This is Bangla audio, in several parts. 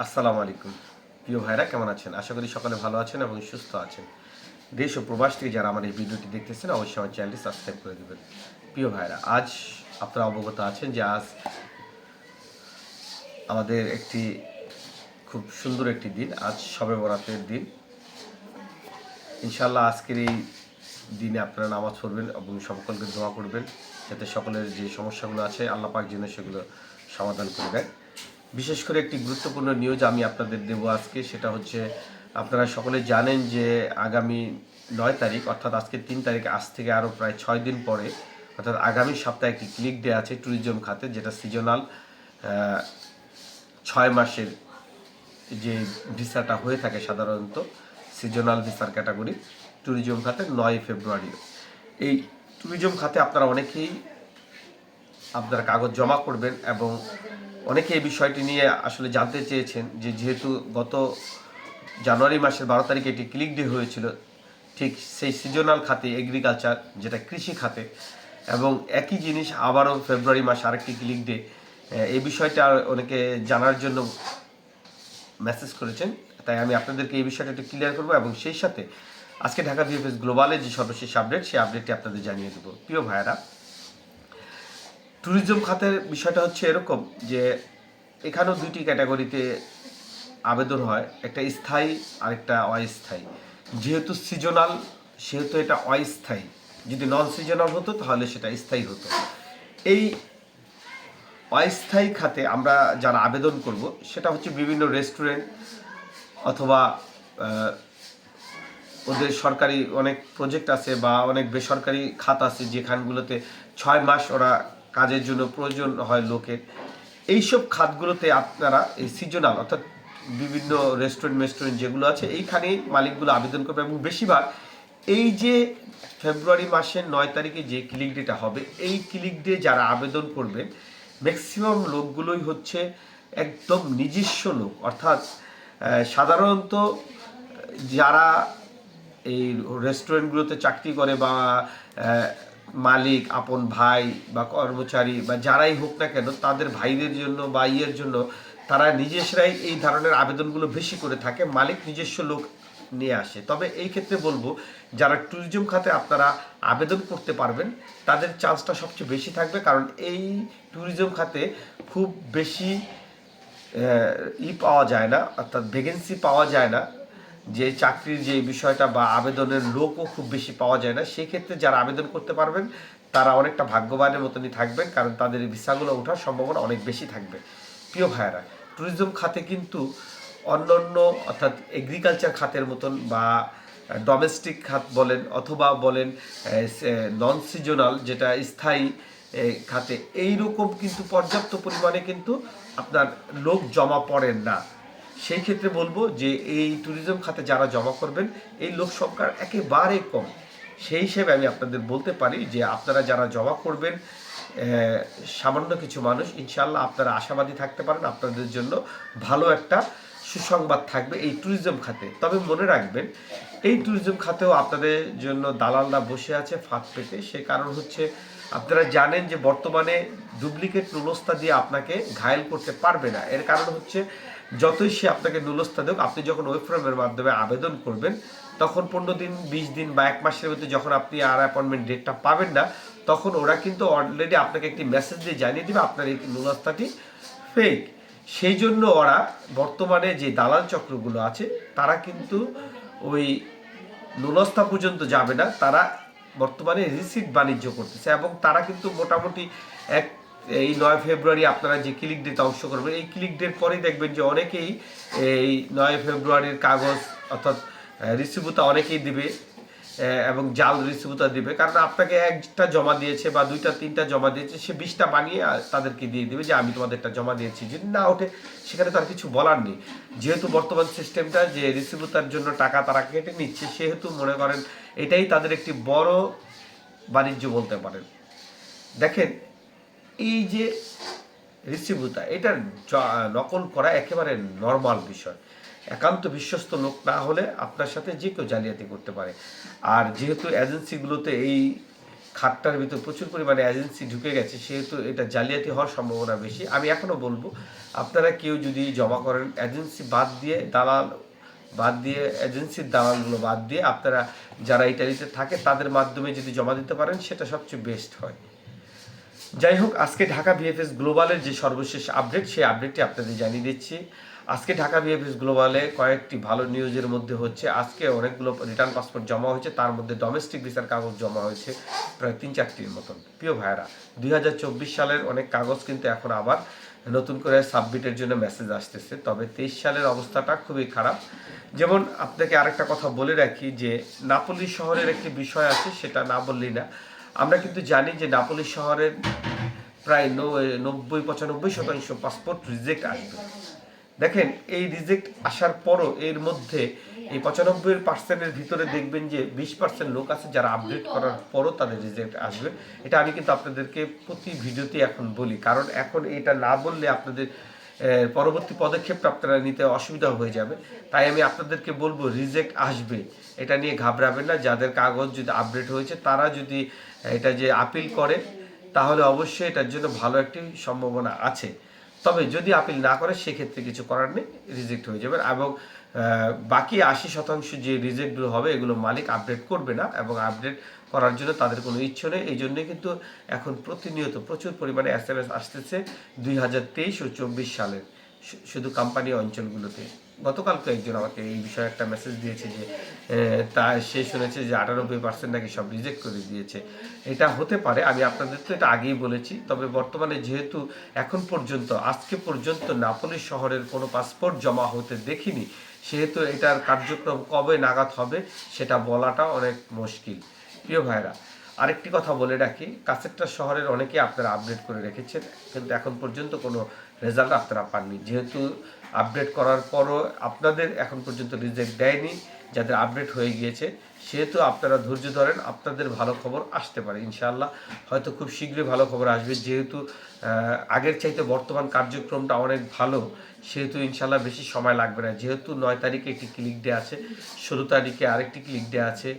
আসসালামু আলাইকুম। প্রিয় ভাইরা কেমন আছেন? আশা করি সকলে ভালো আছেন এবং সুস্থ আছেন। দেশ ও প্রবাস থেকে যারা আমার এই ভিডিওটি দেখতেছেন অবশ্যই আমার চ্যানেলটি সাবস্ক্রাইব করে দিবেন। প্রিয় ভাইরা, আজ আপনারা অবগত আছেন যে আজ আমাদের একটি খুব সুন্দর একটি দিন। আজ শবে বরাতের দিন। ইনশাআল্লাহ আজকের এই দিনে আপনারা নামাজ পড়বেন এবং সকলকে দোয়া করবেন যাতে সকলের যে সমস্যাগুলো আছে আল্লাহ পাক যেন সেগুলো সমাধান করে দেয়। বিশেষ করে একটি গুরুত্বপূর্ণ নিউজ আমি আপনাদের দেব আজকে, সেটা হচ্ছে আপনারা সকলে জানেন যে আগামী 9 তারিখ অর্থাৎ আজকে 3 তারিখ, আজ থেকে আরও প্রায় 6 দিন পরে অর্থাৎ আগামী সপ্তাহে একটি ক্লিক ডে আছে ট্যুরিজম খাতে, যেটা সিজনাল 6 মাসের যে ভিসাটা হয়ে থাকে সাধারণত সিজনাল ভিসার ক্যাটাগরি ট্যুরিজম খাতে 9 ফেব্রুয়ারি। এই ট্যুরিজম খাতে আপনারা অনেকেই আপনার কাগজ জমা করবেন এবং অনেকে এই বিষয়টি নিয়ে আসলে জানতে চেয়েছেন যে যেহেতু গত জানুয়ারি মাসের 12 তারিখে এটি ক্লিক ডে হয়েছিল, ঠিক সেই সিজনাল খাতে এগ্রিকালচার যেটা কৃষি খাতে, এবং একই জিনিস আবারও ফেব্রুয়ারি মাসে আরেকটি ক্লিক ডে, এই বিষয়টা অনেকে জানার জন্য মেসেজ করেছেন। তাই আমি আপনাদেরকে এই বিষয়টা একটু ক্লিয়ার করবো এবং সেই সাথে আজকে ঢাকা ভিএফএস গ্লোবালের যে সর্বশেষ আপডেট সেই আপডেটটি আপনাদের জানিয়ে দেবো। প্রিয় ভাইয়েরা, ট্যুরিজম খাতের বিষয়টা হচ্ছে এরকম যে এখানেও দুইটি ক্যাটাগরিতে আবেদন হয়, একটা স্থায়ী আর একটা অস্থায়ী। যেহেতু সিজনাল সেহেতু এটা অস্থায়ী, যদি নন সিজনাল হতো তাহলে সেটা স্থায়ী হতো। এই অস্থায়ী খাতে আমরা যারা আবেদন করব সেটা হচ্ছে বিভিন্ন রেস্টুরেন্ট অথবা ওদের সরকারি অনেক প্রজেক্ট আছে বা অনেক বেসরকারি খাত আছে যেখানগুলোতে 6 মাস ওরা কাজের জন্য প্রয়োজন হয় লোকের। এইসব খাতগুলোতে আপনারা এই সিজনাল অর্থাৎ বিভিন্ন রেস্টুরেন্ট যেগুলো আছে এইখানেই মালিকগুলো আবেদন করবে এবং বেশিরভাগ এই যে ফেব্রুয়ারি মাসের 9 তারিখে যে ক্লিক ডেটা হবে এই ক্লিক ডে যারা আবেদন করবেন ম্যাক্সিমাম লোকগুলোই হচ্ছে একদম নিজস্ব লোক, অর্থাৎ সাধারণত যারা এই রেস্টুরেন্টগুলোতে চাকরি করে বা মালিক আপন ভাই বা কর্মচারী বা যারাই হোক না কেন তাদের ভাইদের জন্য বা ইয়ের জন্য তারা নিজস্বরাই এই ধরনের আবেদনগুলো বেশি করে থাকে, মালিক নিজস্ব লোক নিয়ে আসে। তবে এই ক্ষেত্রে বলবো যারা ট্যুরিজম খাতে আপনারা আবেদন করতে পারবেন তাদের চান্সটা সবচেয়ে বেশি থাকবে, কারণ এই ট্যুরিজম খাতে খুব বেশি পাওয়া যায় না, অর্থাৎ ভ্যাকেন্সি পাওয়া যায় না, যে চাকরির যে বিষয়টা বা আবেদনের লোকও খুব বেশি পাওয়া যায় না। সেই ক্ষেত্রে যারা আবেদন করতে পারবেন তারা অনেকটা ভাগ্যবানের মতনই থাকবেন, কারণ তাদের ভিসাগুলো ওঠার সম্ভাবনা অনেক বেশি থাকবে। প্রিয় ভাইয়েরা, ট্যুরিজম খাতে কিন্তু অন্যান্য অর্থাৎ এগ্রিকালচার খাতের মতন বা ডোমেস্টিক খাত বলেন অথবা বলেন নন সিজনাল যেটা স্থায়ী খাতে এইরকম কিন্তু পর্যাপ্ত পরিমাণে কিন্তু আপনার লোক জমা পড়েন না। সেই ক্ষেত্রে বলবো যে এই ট্যুরিজম খাতে যারা জমা করবেন এই লোক সংখ্যা একেবারে কম। সেই হিসেবে আমি আপনাদের বলতে পারি যে আপনারা যারা জমা করবেন সামান্য কিছু মানুষ, ইনশাআল্লাহ আপনারা আশাবাদী থাকতে পারেন, আপনাদের জন্য ভালো একটা সুসংবাদ থাকবে এই ট্যুরিজম খাতে। তবে মনে রাখবেন এই ট্যুরিজম খাতেও আপনাদের জন্য দালালরা বসে আছে ফাঁদ পেতে। সে কারণ হচ্ছে আপনারা জানেন যে বর্তমানে ডুপ্লিকেট নুলস্তা দিয়ে আপনাকে ঘায়েল করতে পারবে না। এর কারণ হচ্ছে যতই সে আপনাকে নুলস্তা দেখ, আপনি যখন ওয়েব ফর্মের মাধ্যমে আবেদন করবেন তখন 15 দিন 20 দিন বা 1 মাসের মধ্যে যখন আপনি আর অ্যাপয়েন্টমেন্ট ডেটটা পাবেন না তখন ওরা কিন্তু অলরেডি আপনাকে একটি মেসেজ দিয়ে জানিয়ে দেবে আপনার এই নুলস্তাটি ফেক। সেই জন্য ওরা বর্তমানে যে দালাল চক্রগুলো আছে তারা কিন্তু ওই নুলস্থা পর্যন্ত যাবে না, তারা বর্তমানে রিসিট বাণিজ্য করতেছে এবং তারা কিন্তু মোটামুটি এই 9 ফেব্রুয়ারি আপনারা যে ক্লিক ডেতে অংশ করবেন এই ক্লিক ডের পরেই দেখবেন যে অনেকেই এই 9 ফেব্রুয়ারির কাগজ অর্থাৎ রিসিভুতা অনেকেই দিবে এবং জাল রিসিভুতা দিবে, কারণ আপনাকে একটা জমা দিয়েছে বা 2টা 3টা জমা দিয়েছে সে 20টা বানিয়ে তাদেরকে দিয়ে দেবে যে আমি তোমাদেরটা জমা দিয়েছি। যদি না ওঠে সেখানে তার কিছু বলার নেই, যেহেতু বর্তমান সিস্টেমটা যে রিসিভুতার জন্য টাকা তারা কেটে নিচ্ছে সেহেতু মনে করেন এটাই তাদের একটি বড় বাণিজ্য বলতে পারেন। দেখেন এই যে রিসিভুতা এটা নকল করা একেবারে নর্মাল বিষয়, একান্ত বিশ্বস্ত লোক না হলে আপনার সাথে যে কেউ জালিয়াতি করতে পারে। আর যেহেতু এজেন্সিগুলোতে এই খাতটার ভিতর প্রচুর পরিমাণে এজেন্সি ঢুকে গেছে, সেহেতু এটা জালিয়াতি হওয়ার সম্ভাবনা বেশি। আমি এখনও বলবো, আপনারা কেউ যদি জমা করেন এজেন্সি বাদ দিয়ে, দালাল বাদ দিয়ে, এজেন্সির দালালগুলো বাদ দিয়ে আপনারা যারা ইটালিতে থাকে তাদের মাধ্যমে যদি জমা দিতে পারেন সেটা সবচেয়ে বেস্ট হয়। যাই হোক, আজকে ঢাকা ভিএফএস গ্লোবালের যে সর্বশেষ আপডেট, সেই আপডেটটি আপনাদের জানিয়ে দিচ্ছি। আজকে ঢাকা ভিএফএস গ্লোবালে কয়েকটি ভালো নিউজের মধ্যে হচ্ছে, আজকে অনেকগুলো রিটার্ন পাসপোর্ট জমা হয়েছে, তার মধ্যে ডোমেস্টিক ভিসার কাগজ জমা হয়েছে প্রায় 3-4টির মতন। প্রিয় ভাইয়েরা, 2024 সালের অনেক কাগজ কিন্তু এখন আবার নতুন করে সাবমিটের জন্য মেসেজ আসতেছে, তবে 23 সালের অবস্থাটা খুবই খারাপ। যেমন আপনাকে আরেকটা কথা বলে রাখি যে নাপোলি শহরের একটি বিষয় আছে, সেটা না বললেই না। আমরা কিন্তু জানি যে নাপোলি শহরের প্রায় 90-95% পাসপোর্ট রিজেক্ট আসবে। দেখেন, এই রিজেক্ট আসার পরও এর মধ্যে এই 95%-এর ভিতরে দেখবেন যে 20% লোক আছে যারা আপডেট করার পরও তাদের রিজেক্ট আসবে। এটা আমি কিন্তু আপনাদেরকে প্রতি ভিডিওতে এখন বলি, কারণ এখন এটা না বললে আপনাদের পরবর্তী পদক্ষেপটা আপনারা নিতে অসুবিধা হয়ে যাবে। তাই আমি আপনাদেরকে বলবো, রিজেক্ট আসবে, এটা নিয়ে ঘাবড়াবেন না। যাদের কাগজ যদি আপডেট হয়েছে তারা যদি এটা যে আপিল করে, তাহলে অবশ্যই এটার জন্য ভালো একটি সম্ভাবনা আছে। তবে যদি আপিল না করে সেক্ষেত্রে কিছু করার নেই, রিজেক্ট হয়ে যাবে। এবং বাকি 80% যে রিজেক্টগুলো হবে এগুলো মালিক আপডেট করবে না, এবং আপডেট করার জন্য তাদের কোনো ইচ্ছে নেই। এই জন্যই কিন্তু এখন প্রতিনিয়ত প্রচুর পরিমাণে SMS আসতেছে 2023 ও 24 সালের, শুধু কোম্পানি অঞ্চলগুলোতে। গতকালকে একজন আমাকে এই বিষয়ে একটা মেসেজ দিয়েছে যে সে শুনেছে যে 98% নাকি সব রিজেক্ট করে দিয়েছে। এটা হতে পারে, আমি আপনাদের তো এটা আগেই বলেছি। তবে বর্তমানে যেহেতু এখন পর্যন্ত, আজকে পর্যন্ত নাপোলি শহরের কোনো পাসপোর্ট জমা হতে দেখিনি, সেহেতু এটার কার্যক্রম কবে নাগাদ হবে সেটা বলাটা অনেক মুশকিল। প্রিয় ভাইরা, আরেকটি কথা বলে রাখি, কাছেরটা শহরের অনেকেই আপনারা আপডেট করে রেখেছেন, কিন্তু এখন পর্যন্ত কোনো রেজাল্ট আপনারা পাননি। যেহেতু আপডেট করার পরও আপনাদের এখন পর্যন্ত রিজেক্ট দেয়নি, যাদের আপডেট হয়ে গিয়েছে, সেহেতু আপনারা ধৈর্য ধরেন, আপনাদের ভালো খবর আসতে পারে ইনশাআল্লাহ। হয়তো খুব শীঘ্রই ভালো খবর আসবে, যেহেতু আগের চাইতে বর্তমান কার্যক্রমটা অনেক ভালো, সেহেতু ইনশাআল্লাহ বেশি সময় লাগবে না। যেহেতু 9 তারিখে একটি ক্লিক ডে আছে, 16 তারিখে আরেকটি ক্লিক ডে আছে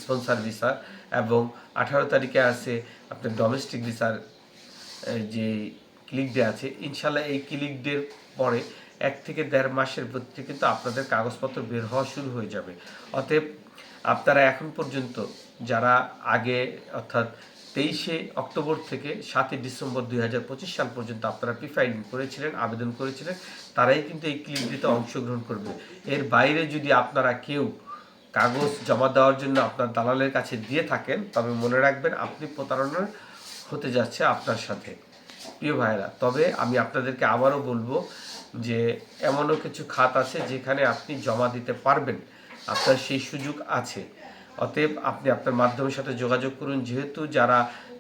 স্পন্সর ভিসার, এবং 18 তারিখে আছে আপনার ডোমেস্টিক ভিসার যে ক্লিক ডে আছে। ইনশাল্লাহ এই ক্লিক ডের পরে 1 থেকে 1.5 মাসের মধ্যে কিন্তু আপনাদের কাগজপত্র বের হওয়া শুরু হয়ে যাবে। অতএব আপনারা এখন পর্যন্ত যারা আগে, অর্থাৎ 23শে অক্টোবর থেকে 7ই ডিসেম্বর 2025 সাল পর্যন্ত আপনারা প্রিফাইলিং করেছিলেন, আবেদন করেছিলেন, তারাই কিন্তু এই ক্লিক ডেতে অংশগ্রহণ করবে। এর বাইরে যদি আপনারা কেউ কাগজ জমা দেওয়ার জন্য আপনার দালালের কাছে দিয়ে থাকেন, তবে মনে রাখবেন আপনি প্রতারণা হতে যাচ্ছে আপনার সাথে। প্রিয় ভাইরা, তবে আমি আপনাদেরকে আবারও বলবো যে এমনও কিছু খাত আছে যেখানে আপনি জমা দিতে পারবেন, আপনার সেই সুযোগ আছে। অতএব আপনি আপনার মাধ্যমের সাথে যোগাযোগ করুন। যেহেতু যারা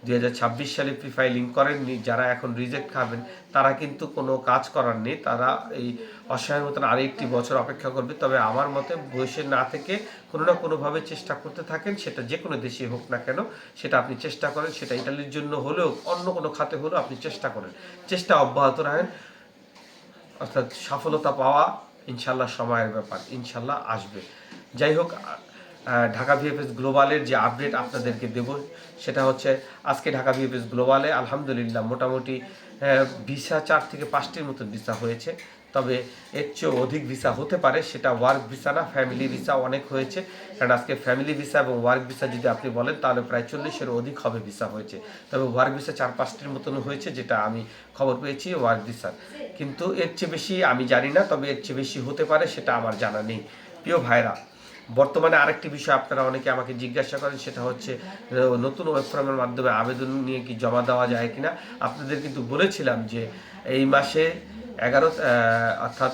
2026 সালে প্রিফাইলিং করেননি, যারা এখন রিজেক্ট খাবেন, তারা কিন্তু কোনো কাজ করার নেই, তারা এই অসহায়ের মতন আরেকটি বছর অপেক্ষা করবে। তবে আমার মতে বসে না থেকে কোনো না কোনোভাবে চেষ্টা করতে থাকেন, সেটা যে কোনো দেশে হোক না কেন, সেটা আপনি চেষ্টা করেন, সেটা ইটালির জন্য হলেও অন্য কোনো খাতে হলেও আপনি চেষ্টা করেন, চেষ্টা অব্যাহত রাখেন। অর্থাৎ সফলতা পাওয়া ইনশাল্লাহ সময়ের ব্যাপার, ইনশাল্লাহ আসবে। যাই হোক, ঢাকা ভিএফএস গ্লোবালের যে আপডেট আপনাদেরকে দেব সেটা হচ্ছে, আজকে ঢাকা ভিএফএস গ্লোবালে আলহামদুলিল্লাহ মোটামুটি ভিসা 4 থেকে 5টির মতো ভিসা হয়েছে। তবে এর চেয়েও অধিক ভিসা হতে পারে, সেটা ওয়ার্ক ভিসা না, ফ্যামিলি ভিসা অনেক হয়েছে। কারণ আজকে ফ্যামিলি ভিসা এবং ওয়ার্ক ভিসা যদি আপনি বলেন তাহলে প্রায় 40-এর অধিক হবে ভিসা হয়েছে। তবে ওয়ার্ক ভিসা 4-5টির মতন হয়েছে, যেটা আমি খবর পেয়েছি ওয়ার্ক ভিসার। কিন্তু এর চেয়ে বেশি আমি জানি না, তবে এর চেয়ে বেশি হতে পারে, সেটা আমার জানা নেই। প্রিয় ভাইরা, বর্তমানে আরেকটি বিষয় আপনারা অনেকে আমাকে জিজ্ঞাসা করেন, সেটা হচ্ছে নতুন ওয়েব ফর্মের মাধ্যমে আবেদন নিয়ে কি জমা দেওয়া যায় কিনা। আপনাদের কিন্তু বলেছিলাম যে এই মাসে 11, অর্থাৎ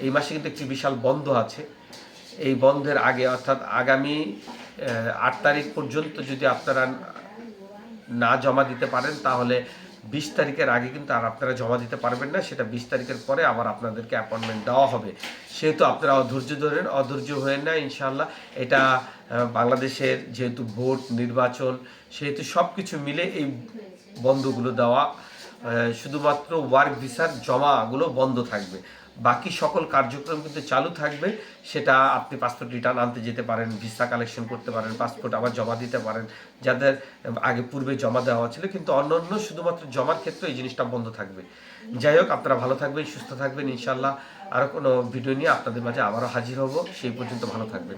এই মাসে কিন্তু একটি বিশাল বন্ধ আছে। এই বন্ধের আগে, অর্থাৎ আগামী 8 তারিখ পর্যন্ত যদি আপনারা না জমা দিতে পারেন, তাহলে 20 তারিখের আগে কিন্তু আর আপনারা জমা দিতে পারবেন না। সেটা 20 তারিখের পরে আবার আপনাদেরকে অ্যাপয়েন্টমেন্ট দেওয়া হবে। সেহেতু আপনারা অধৈর্য ধরেন, অধৈর্য হয়েন না। ইনশাআল্লাহ এটা বাংলাদেশের যেহেতু ভোট, নির্বাচন, সেহেতু সব কিছু মিলে এই বন্ধগুলো দেওয়া, শুধুমাত্র ওয়ার্ক ভিসার জমাগুলো বন্ধ থাকবে। বাকি সকল কার্যক্রম কিন্তু চালু থাকবে। সেটা আপনি পাসপোর্ট রিটার্ন আনতে যেতে পারেন, ভিসা কালেকশন করতে পারেন, পাসপোর্ট আবার জমা দিতে পারেন, যাদের আগে পূর্বে জমা দেওয়া ছিল। কিন্তু অন্যান্য শুধুমাত্র জমার ক্ষেত্রে এই জিনিসটা বন্ধ থাকবে। যাই হোক, আপনারা ভালো থাকবেন, সুস্থ থাকবেন। ইনশাল্লাহ আরও কোনো ভিডিও নিয়ে আপনাদের মাঝে আবারও হাজির হব। সেই পর্যন্ত ভালো থাকবেন।